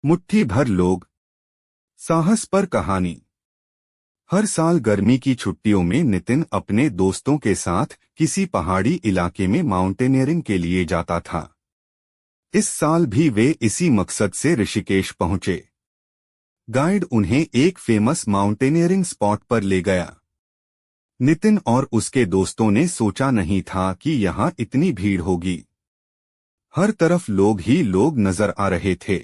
मुट्ठी भर लोग। साहस पर कहानी। हर साल गर्मी की छुट्टियों में नितिन अपने दोस्तों के साथ किसी पहाड़ी इलाके में माउंटेनियरिंग के लिए जाता था। इस साल भी वे इसी मकसद से ऋषिकेश पहुंचे। गाइड उन्हें एक फेमस माउंटेनियरिंग स्पॉट पर ले गया। नितिन और उसके दोस्तों ने सोचा नहीं था कि यहाँ इतनी भीड़ होगी। हर तरफ लोग ही लोग नजर आ रहे थे।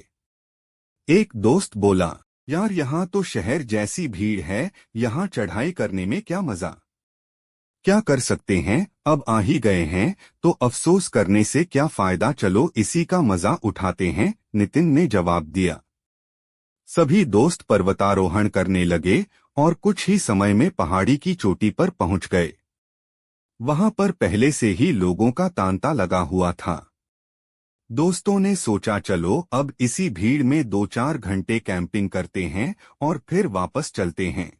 एक दोस्त बोला, यार यहाँ तो शहर जैसी भीड़ है, यहाँ चढ़ाई करने में क्या मजा। क्या कर सकते हैं, अब आ ही गए हैं तो अफसोस करने से क्या फायदा, चलो इसी का मजा उठाते हैं, नितिन ने जवाब दिया। सभी दोस्त पर्वतारोहण करने लगे और कुछ ही समय में पहाड़ी की चोटी पर पहुंच गए। वहां पर पहले से ही लोगों का तांता लगा हुआ था। दोस्तों ने सोचा चलो अब इसी भीड़ में 2-4 घंटे कैंपिंग करते हैं और फिर वापस चलते हैं।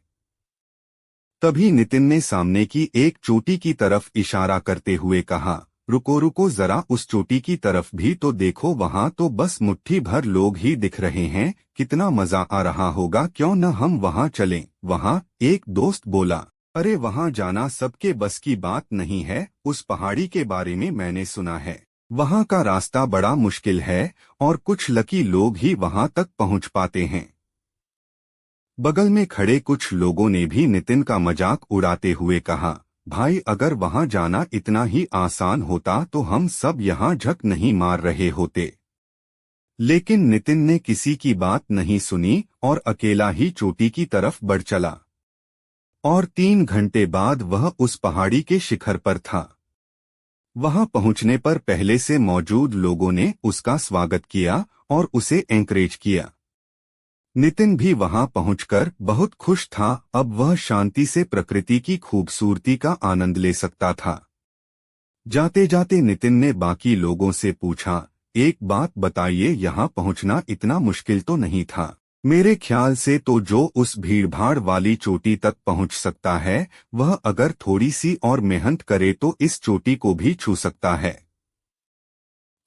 तभी नितिन ने सामने की एक चोटी की तरफ इशारा करते हुए कहा, रुको रुको जरा, उस चोटी की तरफ भी तो देखो, वहां तो बस मुट्ठी भर लोग ही दिख रहे हैं, कितना मजा आ रहा होगा, क्यों न हम वहां चलें। वहां एक दोस्त बोला, अरे वहां जाना सबके बस की बात नहीं है, उस पहाड़ी के बारे में मैंने सुना है, वहां का रास्ता बड़ा मुश्किल है और कुछ लकी लोग ही वहां तक पहुंच पाते हैं। बगल में खड़े कुछ लोगों ने भी नितिन का मजाक उड़ाते हुए कहा, भाई अगर वहां जाना इतना ही आसान होता तो हम सब यहाँ झक नहीं मार रहे होते। लेकिन नितिन ने किसी की बात नहीं सुनी और अकेला ही चोटी की तरफ बढ़ चला। और 3 घंटे बाद वह उस पहाड़ी के शिखर पर था। वहां पहुंचने पर पहले से मौजूद लोगों ने उसका स्वागत किया और उसे एंकरेज किया। नितिन भी वहां पहुंचकर बहुत खुश था, अब वह शांति से प्रकृति की खूबसूरती का आनंद ले सकता था। जाते जाते नितिन ने बाकी लोगों से पूछा, एक बात बताइए, यहाँ पहुंचना इतना मुश्किल तो नहीं था? मेरे ख्याल से तो जो उस भीड़भाड़ वाली चोटी तक पहुंच सकता है, वह अगर थोड़ी सी और मेहनत करे तो इस चोटी को भी छू सकता है।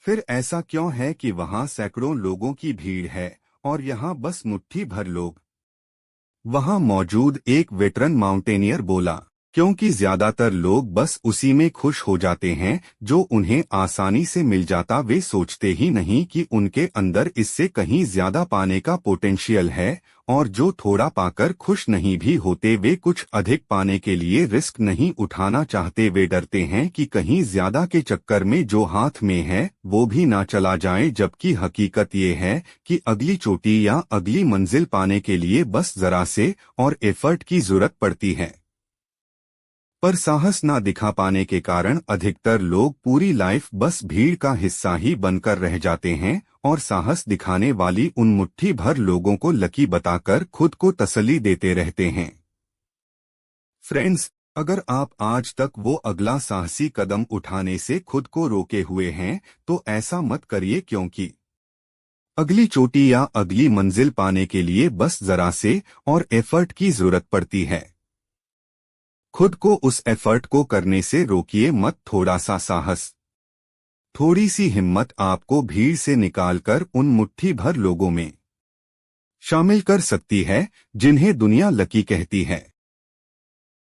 फिर ऐसा क्यों है कि वहां सैकड़ों लोगों की भीड़ है और यहाँ बस मुट्ठी भर लोग? वहां मौजूद एक वेटरन माउंटेनियर बोला, क्योंकि ज्यादातर लोग बस उसी में खुश हो जाते हैं जो उन्हें आसानी से मिल जाता, वे सोचते ही नहीं कि उनके अंदर इससे कहीं ज्यादा पाने का पोटेंशियल है, और जो थोड़ा पाकर खुश नहीं भी होते वे कुछ अधिक पाने के लिए रिस्क नहीं उठाना चाहते, वे डरते हैं कि कहीं ज्यादा के चक्कर में जो हाथ में है वो भी ना चला जाए, जबकि हकीकत ये है कि अगली चोटी या अगली मंजिल पाने के लिए बस जरा से और एफर्ट की जरूरत पड़ती है। पर साहस ना दिखा पाने के कारण अधिकतर लोग पूरी लाइफ बस भीड़ का हिस्सा ही बनकर रह जाते हैं और साहस दिखाने वाली उन मुट्ठी भर लोगों को लकी बताकर खुद को तसल्ली देते रहते हैं। फ्रेंड्स, अगर आप आज तक वो अगला साहसी कदम उठाने से खुद को रोके हुए हैं तो ऐसा मत करिए, क्योंकि अगली चोटी या अगली मंजिल पाने के लिए बस जरा से और एफर्ट की जरूरत पड़ती है। खुद को उस एफर्ट को करने से रोकिए मत, थोड़ा सा साहस, थोड़ी सी हिम्मत आपको भीड़ से निकालकर उन मुट्ठी भर लोगों में शामिल कर सकती है जिन्हें दुनिया लकी कहती है।